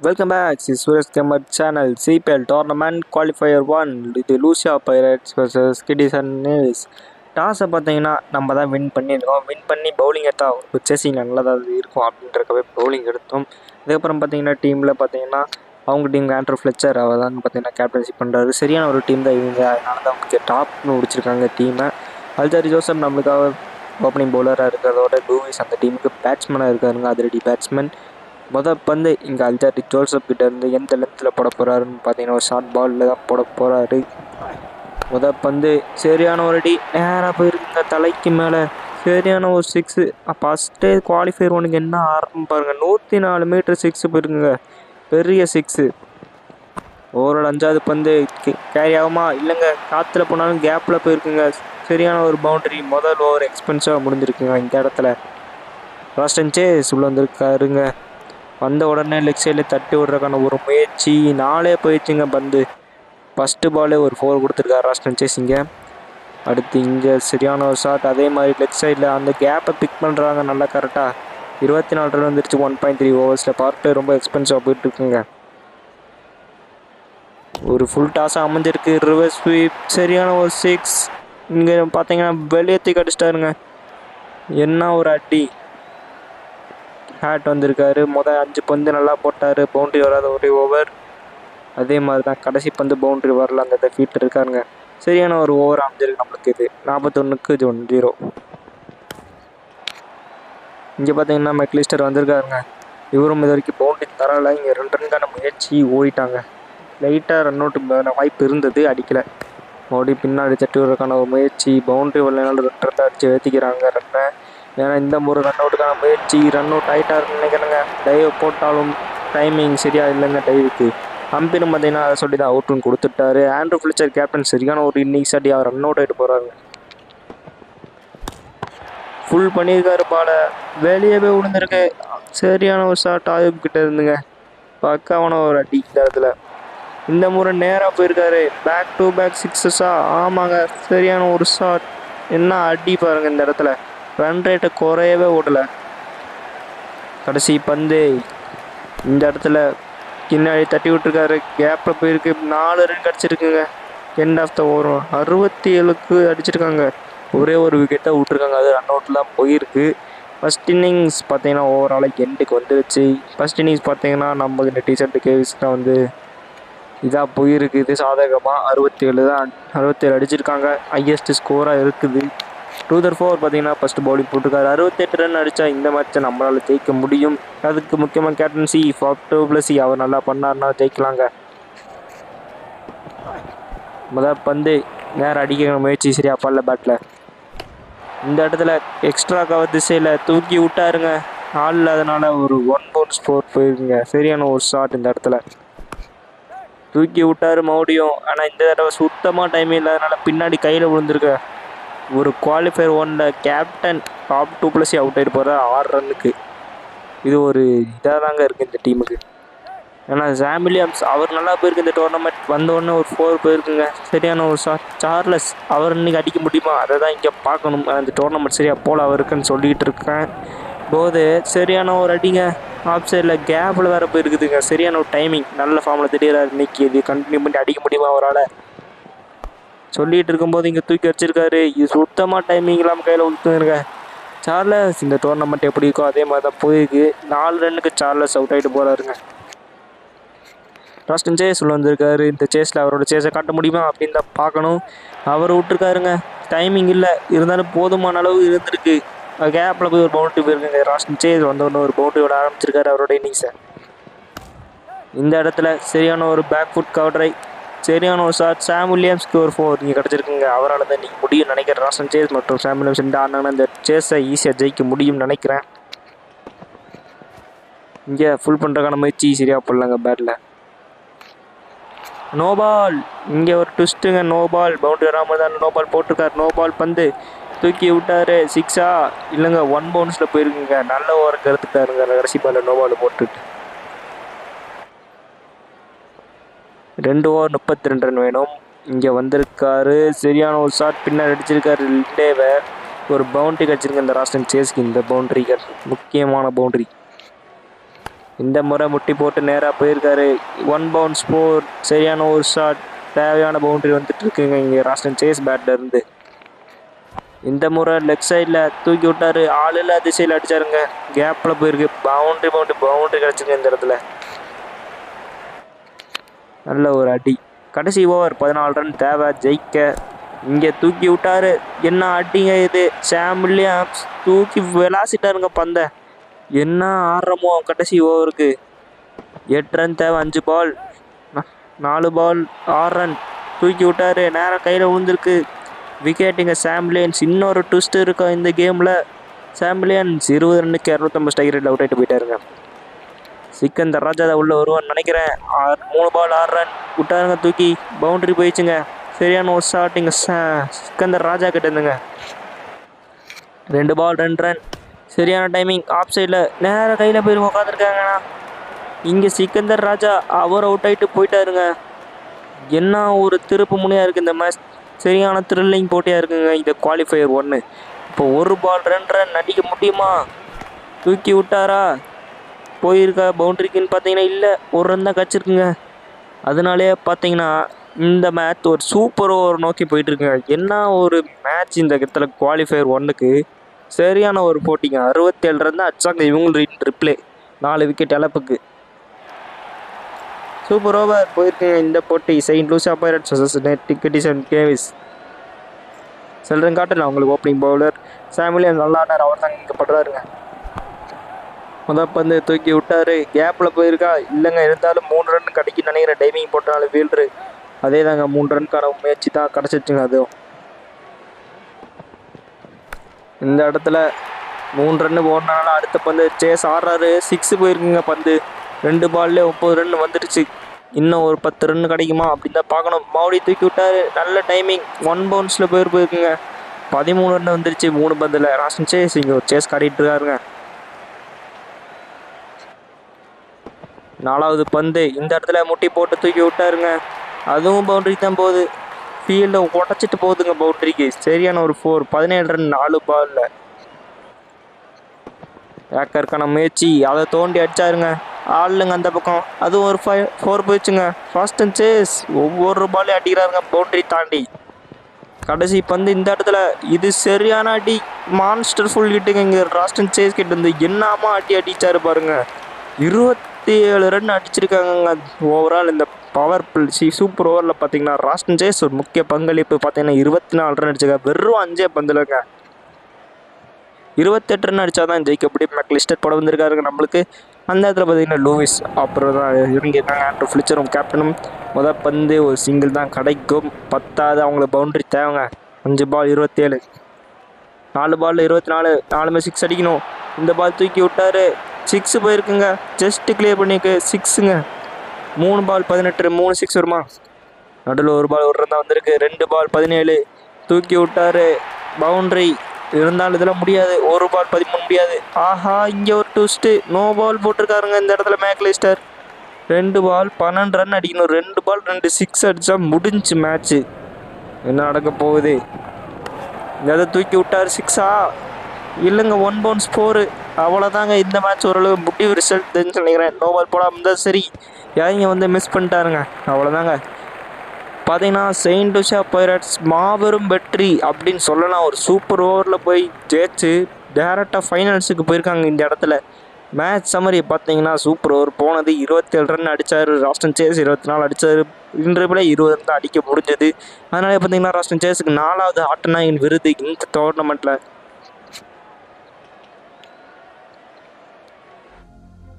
Welcome back. This is Suresh Gamer channel. CPL Tournament Qualifier 1 இது Lucia pirates vs கிடிசன் Nils. டாஸை பார்த்தீங்கன்னா நம்ம தான் win பண்ணியிருக்கோம். வின் பண்ணி பவுலிங் எடுத்தால் சேசிங் நல்லா தான் இருக்கும் அப்படின்றக்கவே பவுலிங் எடுத்தோம். அதுக்கப்புறம் பார்த்தீங்கன்னா டீமில் பார்த்தீங்கன்னா அவங்க டீம் ஆண்ட்ரூ ஃப்ளெச்சர் அவர் தான் பார்த்தீங்கன்னா கேப்டன்ஷிப் பண்ணுறாரு. சரியான ஒரு டீம் தான் இவங்க. அதனால தான் அவங்களுக்கு டாப்னு முடிச்சிருக்காங்க டீமை. அல்ஜாரி ஜோசப் நம்மளுக்காக ஓப்பனிங் பவுலராக இருக்கிறதோட லூயிஸ் அந்த டீமுக்கு பேட்ஸ்மேனாக இருக்காருங்க. அதிரடி பேட்ஸ்மேன். பந்து இங்கே அல்ஜாரி ஜோசப் கிட்ட இருந்து எந்த லென்த்தில் போட போகிறாருன்னு பார்த்தீங்கன்னா ஒரு ஷார்ட் பாலில் தான் போட போகிறாரு. பந்து சரியான ஒரு அடி நேராக போயிருக்குங்க தலைக்கு மேலே. சரியான ஒரு 6. ஃபஸ்ட்டு குவாலிஃபயர் 1க்கு என்ன ஆரம்பம் பாருங்கள். 104 மீட்டர் 6 போயிருக்குங்க. பெரிய 6. ஓவரோட 5வது பந்து கேரி ஆகுமா இல்லைங்க, காற்றுல போனாலும் கேப்பில் போயிருக்குங்க. சரியான ஒரு பவுண்டரி. முதல் ஓவர் எக்ஸ்பென்சிவாக முடிஞ்சிருக்குங்க. இந்த இடத்துல ராஸ்டன் சேஸ் உள்ள வந்திருக்காருங்க. வந்த உடனே லெக் சைடில் தட்டி விடுறதுக்கான ஒரு முயற்சி 4 போயிடுச்சுங்க. பந்து ஃபஸ்ட்டு பாலே ஒரு 4 கொடுத்துருக்காரு ராஸ்டன் சேஸ். இங்கே அடுத்து இங்கே சரியான ஒரு ஷாட். அதே மாதிரி லெக் சைடில் அந்த கேப்பை பிக் பண்ணுறாங்க நல்லா கரெக்டாக. 24 ரன் வந்துருச்சு 1.3 ஓவர்ஸில். பவர் பிளே ரொம்ப எக்ஸ்பென்சிவாக போயிட்டுருக்குங்க. ஒரு ஃபுல் டாஸாக அமைஞ்சிருக்கு. ரிவர்ஸ் ஸ்வீப் சரியான ஒரு 6. இங்கே பார்த்தீங்கன்னா வெளியே தூக்கி அடிச்சிட்டாருங்க. என்ன ஒரு அடி. ஹேட் வந்திருக்காரு. 5 பந்து நல்லா போட்டார். பவுண்ட்ரி வராத ஒரே ஓவர். அதே மாதிரி தான் கடைசி பந்து பவுண்ட்ரி வரல. அந்த ஃபீல்ட் இருக்காருங்க. சரியான ஒரு ஓவர் அமைஞ்சிருக்கு நம்மளுக்கு. இது 41க்கு 0. இங்கே பார்த்தீங்கன்னா மெக்லிஸ்டர் வந்திருக்காருங்க. இவரும் இது வரைக்கும் பவுண்ட்ரி தரலை. இங்கே 2 ரன்கான முயற்சி ஓடிட்டாங்க. லைட்டாக ரன் அவுட் வாய்ப்பு இருந்தது, அடிக்கலை. மறுபடியும் பின்னாடி தட்டி விடுறதுக்கான ஒரு முயற்சி. பவுண்ட்ரி வரலைனாலும் 2 ரன் அடித்து ஏற்றிக்கிறாங்க ரன்னை. ஏன்னா இந்த முறை ரன் அவுட்டுக்கான முயற்சி. ரன் அவுட் ஆகிட்டாருன்னு நினைக்கிறேங்க. டைவ் போட்டாலும் டைமிங் சரியாக இல்லைங்க டைவுக்கு. அம்பின்னு பார்த்தீங்கன்னா அதை சொல்லி தான் அவுட்னு கொடுத்துட்டாரு. ஆண்ட்ரூ ஃப்ளெச்சர் கேப்டன் சரியான ஒரு இன்னிங்ஸ் அடி. அவர் ரன் அவுட் ஆகிட்டு போகிறாரு. ஃபுல் பண்ணியிருக்காரு பால. வெளியே போய் விழுந்திருக்கு. சரியான ஒரு ஷாட் ஆயுப் கிட்ட இருந்துங்க. பக்காவான ஒரு அடி இந்த இடத்துல. இந்த முறை நேராக போயிருக்காரு. பேக் டு பேக் 6 ஆமாங்க. சரியான ஒரு ஷாட். என்ன அடி பாருங்கள் இந்த இடத்துல. ரன் ரேட்டை குறையவே ஓடலை. கடைசி பந்து இந்த இடத்துல பின்னாடி தட்டி விட்டுருக்காரு. கேப்பில் போயிருக்கு. 4 ரன் கிடச்சிருக்குங்க. எண்ட் ஆஃப் த ஓவரும் 67க்கு அடிச்சிருக்காங்க. ஒரே ஒரு விக்கெட் தான் விட்ருக்காங்க. அது ரன் அவுட்லாம் போயிருக்கு. ஃபஸ்ட் இன்னிங்ஸ் பார்த்தீங்கன்னா ஓவராலாக எண்டுக்கு வந்துருச்சு. ஃபஸ்ட் இன்னிங்ஸ் பார்த்தீங்கன்னா நம்ம இந்த டீசர்ட் கேவிஸ் தான் வந்து இதாக போயிருக்கு. இது சாதகமாக 67 அடிச்சிருக்காங்க. ஹையஸ்ட் ஸ்கோராக இருக்குது. 2-4 பார்த்தீங்கன்னா ஃபஸ்ட்டு பவுலிங் போட்டிருக்காரு. 68 ரன் அடித்தா இந்த மேட்ச்சை நம்மளால் ஜெயிக்க முடியும். அதுக்கு முக்கியமாக கேப்டன்சி +C அவர் நல்லா பண்ணார்னா ஜெயிக்கலாங்க. பந்து நேரம் அடிக்கிற முயற்சி சரியாக பண்ணல பேட்டில். இந்த இடத்துல எக்ஸ்ட்ரா கவர் திசையில் தூக்கி விட்டாருங்க. ஆள் இல்லாதனால ஒரு 1 பவுன்ஸ் போயிருக்குங்க. சரியான ஒரு ஷாட். இந்த இடத்துல தூக்கி விட்டார் மறுபடியும். ஆனால் இந்த தடவை சுத்தமாக டைம் இல்லாதனால பின்னாடி கையில் விழுந்திருக்க. ஒரு குவாலிஃபயர் 1ல் கேப்டன் +C அவுட் ஆகிட்டு போகிற 6 ரன்னுக்கு. இது ஒரு இதாக தாங்க இருக்குது இந்த டீமுக்கு. ஏன்னா சாம் வில்லியம்ஸ் அவர் நல்லா போயிருக்கு. இந்த டோர்னமெண்ட் வந்தோடனே ஒரு 4 போயிருக்குங்க. சரியான ஒரு ஷாட். சார்லஸ் அவர் இன்னைக்கு அடிக்க முடியுமா அதை தான் இங்கே பார்க்கணும். அந்த டோர்னமெண்ட் சரியாக போல் அவருக்குன்னு சொல்லிக்கிட்டு இருக்கேன் போது சரியான ஒரு அடிங்க. ஆஃப் சைடில் கேப்பில் வேறு போயிருக்குதுங்க. சரியான ஒரு டைமிங். நல்ல ஃபார்மில் திடீராக இன்னைக்கு இது கண்டினியூ பண்ணி அடிக்க முடியுமா அவரால் சொல்லிகிட்டு இருக்கும்போது இங்கே தூக்கி வச்சிருக்காரு. இது சுத்தமாக டைமிங் இல்லாமல் கையில் ஊற்றுங்க. சார்லஸ் இந்த டோர்னமெண்ட் எப்படி இருக்கோ அதே மாதிரி தான் போயிருக்கு. 4 ரன்னுக்கு சார்லஸ் அவுட் ஆகிட்டு போகிறாருங்க. ராஸ்டன் சேஸ் உள்ள வந்திருக்காரு. இந்த சேஸில் அவரோட சேஸை காட்ட முடியுமா அப்படின்னு தான் பார்க்கணும். அவர் விட்டுருக்காருங்க. டைமிங் இல்லை, இருந்தாலும் போதுமான அளவு இருந்திருக்கு. கேப்பில் போய் ஒரு பவுண்டரி போயிருக்குங்க. ராஸ்டன் சேஸ் வந்தோடனே ஒரு பவுண்டரியோட ஆரம்பிச்சிருக்காரு அவரோட இன்னிங்ஸை. இந்த இடத்துல சரியான ஒரு பேக் ஃபுட் கவர்ரை. சரியான ஒரு ஷாட். சாம் வில்லியம்ஸ்க்கு ஒரு 4 இங்கே கிடச்சிருக்குங்க. அவரால் தான் இன்றைக்கி முடியும் நினைக்கிறேன். ராஸ்டன் சேஸ் மற்றும் சாம் வில்லியம்ஸ் ரெண்டு ஆனாங்கன்னா இந்த சேஸை ஈஸியாக ஜெயிக்க முடியும்னு நினைக்கிறேன். இங்கே ஃபுல் பண்ணுறதுக்கான முயற்சி சரியாக போடலாங்க பேட்டில். No ball. இங்கே ஒரு ட்விஸ்ட்டுங்க. No ball. பவுண்டரி வராமல் தான் நோ பால் போட்டிருக்காரு. நோ பால் பந்து தூக்கி விட்டார். 6 இல்லைங்க 1 பவுன்ஸில் போயிருக்குங்க. நல்ல ஓவருக்கு எடுத்துட்டாருங்க. கடைசி பாலில் நோ பால் போட்டுட்டு 2 ஓவர் 32 ரன் வேணும். இங்கே வந்திருக்காரு. சரியான ஒரு ஷாட் பின்னாடி அடிச்சிருக்காரு. லிண்டேவை ஒரு பவுண்டரி கிடச்சிருக்கு இந்த ராஸ்டன் சேஸ்க்கு. இந்த பவுண்டரிகள் முக்கியமான பவுண்டரி. இந்த முறை முட்டி போட்டு நேராக போயிருக்காரு. 1 பவுன்ஸ் ஸ்போர், சரியான ஒரு ஷாட், தேவையான பவுண்டரி வந்துட்டு இருக்குங்க இங்கே ராஸ்டன் சேஸ் பேட்லேருந்து. இந்த முறை லெக் சைடில் தூக்கி விட்டாரு, ஆள் இல்லா திசையில் அடிச்சாருங்க, கேப்பில் போயிருக்கு, பவுண்டரி கிடச்சிருக்கு இந்த இடத்துல. நல்ல ஒரு அடி. கடைசி ஓவர் 14 ரன் தேவை ஜெயிக்க. இங்கே தூக்கி விட்டாரு, என்ன அடிங்க இது, சாம் வில்லியம்ஸ் தூக்கி விளாசிட்டாருங்க பந்தை. என்ன ஆடுறமோ கடைசி ஓவருக்கு. 8 ரன் தேவை, 5 பால், 4 பால், 6 ரன். தூக்கி விட்டாரு, நேரம் கையில் விழுந்திருக்கு, விக்கெட்டுங்க சாம் வில்லியம்ஸ். இன்னொரு ட்விஸ்ட் இருக்கும் இந்த கேமில். சாம் வில்லியம்ஸ் 20 ரன்னுக்கு 250 ஸ்ட்ரைக் ரேட்டில் அவுட் ஆகிட்டு போயிட்டாருங்க. சிக்கந்தர் ராஜா தான் உள்ளே வருவான்னு நினைக்கிறேன். 3 பால் 6 ரன் விட்டாருங்க, தூக்கி பவுண்டரி போயிடுச்சுங்க. சரியான ஒரு ஷாட் இங்கே சிக்கந்தர் ராஜா கிட்ட இருந்துங்க. 2 பால் 2 ரன், சரியான டைமிங், ஆஃப் சைடில் நேராக கையில் போய் உட்காந்துருக்காங்கண்ணா. இங்கே சிக்கந்தர் ராஜா அவர் அவுட் ஆகிட்டு போயிட்டாருங்க. என்ன ஒரு திருப்பு முனையாக இருக்குது இந்த மேட்ச், சரியான த்ரில்லிங் போட்டியாக இருக்குங்க இந்த குவாலிஃபயர் 1. இப்போ 1 பால் 2 ரன் அடிக்க முடியுமா? தூக்கி விட்டாரா? போயிருக்கா பவுண்டரிக்குன்னு பார்த்தீங்கன்னா இல்லை, 1 ரன் தான் கிடச்சிருக்குங்க. அதனாலே பார்த்தீங்கன்னா இந்த மேட்ச் ஒரு சூப்பர் ஓவர் நோக்கி போயிட்டுருக்குங்க. என்ன ஒரு மேட்ச் இந்த இடத்துல குவாலிஃபயர் 1க்கு, சரியான ஒரு போட்டிங்க. 67 ரன் தான் அடிச்சாங்க இவங்க ரிப்ளே, 4 விக்கெட் இழப்புக்கு. சூப்பர் ஓவர் போயிருக்குங்க இந்த போட்டி. செயின்ட் லூசியா பைரட்ஸ் வர்சஸ் கிடிசன் நேவிஸ். சொல்கிறேன் காட்டல அவங்களுக்கு ஓப்பனிங் பவுலர் சாம் வில்லியம்ஸ் நல்லா ஆனார், அவர் தாங்க இங்கே படுறாருங்க. முதல் பந்து தூக்கி விட்டாரு, கேப்பில் போயிருக்கா இல்லைங்க, இருந்தாலும் 3 ரன் கிடைக்குன்னு நினைக்கிறேன். டைமிங் போட்டனால ஃபீல்டரு, அதே தாங்க 3 ரன்கான முயற்சி தான் கிடச்சிச்சுங்க. அதுவும் இந்த இடத்துல 3 ரன் ஓடினால அடுத்த பந்து சேஸ் ஆடுறாரு, 6 போயிருக்குங்க பந்து. 2 பால்லே 9 ரன் வந்துடுச்சு. இன்னும் ஒரு 10 ரன் கிடைக்குமா அப்படின்னு தான் பார்க்கணும். மறுபடியும் தூக்கி விட்டாரு, நல்ல டைமிங், 1 பவுன்ஸில் போயிருக்குங்க. 13 ரன் வந்துருச்சு 3 பந்தில். ராஸ்டன் சேஸ் இங்கே ஒரு சேஸ் காட்டிகிட்டு இருக்காருங்க. 4வது பந்து இந்த இடத்துல முட்டி போட்டு தூக்கி விட்டாருங்க, அதுவும் பவுண்டரிக்கு தான் போகுது. ஃபீல்டை உடச்சிட்டு போகுதுங்க பவுண்டரிக்கு. சரியான ஒரு 4, 17 ரன் 4 பாலில். ஏக்கருக்கான முயற்சி, அதை தோண்டி அடிச்சாருங்க, ஆளுங்க அந்த பக்கம், அதுவும் ஒரு 4 போயிடுச்சுங்க. ராஸ்டன் சேஸ் ஒவ்வொரு பாலையும் அடிக்கிறாருங்க பவுண்டரி தாண்டி. கடைசி பந்து இந்த இடத்துல, இது சரியான அடி, மான்ஸ்டர் ஃபுல் ஹிட்டுங்க இங்கே ராஸ்டன் சேஸ் கிட்ட இருந்து. என்னமா அடிச்சாரு பாருங்க. 27 ரன் அடிச்சிருக்காங்க ஓவரால் இந்த பவர் சூப்பர் ஓவரில். பார்த்தீங்கன்னா ராஸ்டன் சேஸ் ஒரு முக்கிய பங்களிப்பு. பார்த்தீங்கன்னா 24 ரன் அடிச்சிருக்காங்க வெறும் 5 பந்துலங்க. 28 ரன் அடித்தா தான் ஜெயிக்கப்படி மெக்லிஸ்டர் போட வந்திருக்காருங்க நம்மளுக்கு. அந்த இடத்துல பார்த்தீங்கன்னா லூயிஸ் அப்புறம் தான் இறங்கியிருக்காங்க. ஆண்ட்ரூ ஃபிளிச்சரும் கேப்டனும். முதல் பந்து ஒரு சிங்கிள் தான் கிடைக்கும், 10வது அவங்களுக்கு பவுண்டரி தேவைங்க. 5 பால் 27, 4 பால் 24, 4மே 6 அடிக்கணும். இந்த பால் தூக்கி விட்டாரு, 6 போயிருக்குங்க, ஜஸ்ட் கிளியர் பண்ணிக்கு 6ங்க. 3 பால் 18, 3 6 வருமா? நடுவில் 1 பால் 1 ரன் தான் வந்திருக்கு. 2 பால் 17 தூக்கி விட்டாரு, பவுண்டரி. இருந்தாலும் இதெல்லாம் முடியாது, 1 பால் 13 முடியாது. ஆஹா, இங்கே ஒரு ட்விஸ்ட்டு, நோ பால் போட்டிருக்காருங்க இந்த இடத்துல மேக்லிஸ்டர். 2 பால் 12 ரன் அடிக்கணும், 2 பால் 2 6 அடித்தா முடிஞ்சு மேட்ச்சு. என்ன நடக்க போகுது? எதை தூக்கி விட்டார், 6ஆ? இல்லைங்க, 1 பவுன்ஸ் 4. அவ்வளோதாங்க இந்த மேட்ச் ஓரளவு முடிவு ரிசல்ட் தெரிஞ்சு நினைக்கிறேன். நோ பால் போடாமல் இருந்தால் சரி, இறங்கி வந்து மிஸ் பண்ணிட்டாருங்க, அவ்வளோதாங்க. பார்த்தீங்கன்னா செயின்ட் லூசியா பைரட்ஸ் மாபெரும் வெற்றி அப்படின்னு சொல்லலாம். ஒரு சூப்பர் ஓவரில் போய் ஜெயிச்சு டேரெக்டாக ஃபைனல்ஸுக்கு போயிருக்காங்க இந்த இடத்துல. மேட்ச் சம்மரி பார்த்தீங்கன்னா சூப்பர் ஓவர் போனது. 27 ரன் அடித்தார் ராஸ்டன் சேஸ், 24 அடித்தார். இன்று போல 20 ரன் தான் அடிக்க முடிஞ்சது. அதனால பார்த்தீங்கன்னா ராஸ்டன் சேஸுக்கு 4வது ஆட்டநாயகன் விருது இந்த டோர்னமெண்ட்டில்.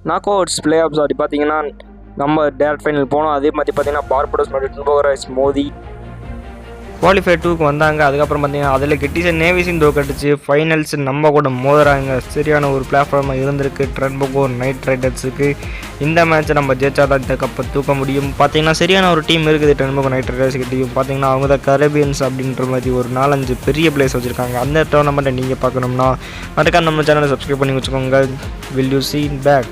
நாக் அவுட்ஸ் பிளே ஆஃப்ஸ் அப்படி பார்த்தீங்கன்னா நம்ம டேரக்ட் ஃபைனல் போனோம். அதே மாதிரி பார்த்தீங்கன்னா பார்படோஸ் மற்றும் டின்போகரைஸ் மோதி குவாலிஃபயர் 2க்கு வந்தாங்க. அதுக்கப்புறம் பார்த்தீங்கன்னா அதில் கிட்டிசன் நேவிஸும் தோக்கடிச்சு ஃபைனல்ஸ் நம்ம கூட மோதுறாங்க. சரியான ஒரு பிளாட்ஃபார்மாக இருந்திருக்கு ட்ரென்போகோ நைட் ரைடர்ஸுக்கு. இந்த மேட்ச்சை நம்ம ஜெயிச்சா தான் இந்த கப்பை தூக்க முடியும். பார்த்தீங்கன்னா சரியான ஒரு டீம் இருக்குது ட்ரென்போகோ நைட் ரைடர்ஸ் கிட்டையும். பார்த்தீங்கன்னா அவங்க தான் கரேபியன்ஸ் அப்படின்ற மாதிரி ஒரு 4-5 பெரிய பிளேஸ் வச்சுருக்காங்க. அந்த டோர்னமெண்ட்டை நீங்கள் பார்க்கணும்னா மறக்காம நம்ம சேனலை சப்ஸ்கிரைப் பண்ணி வச்சுக்கோங்க. Will you see back.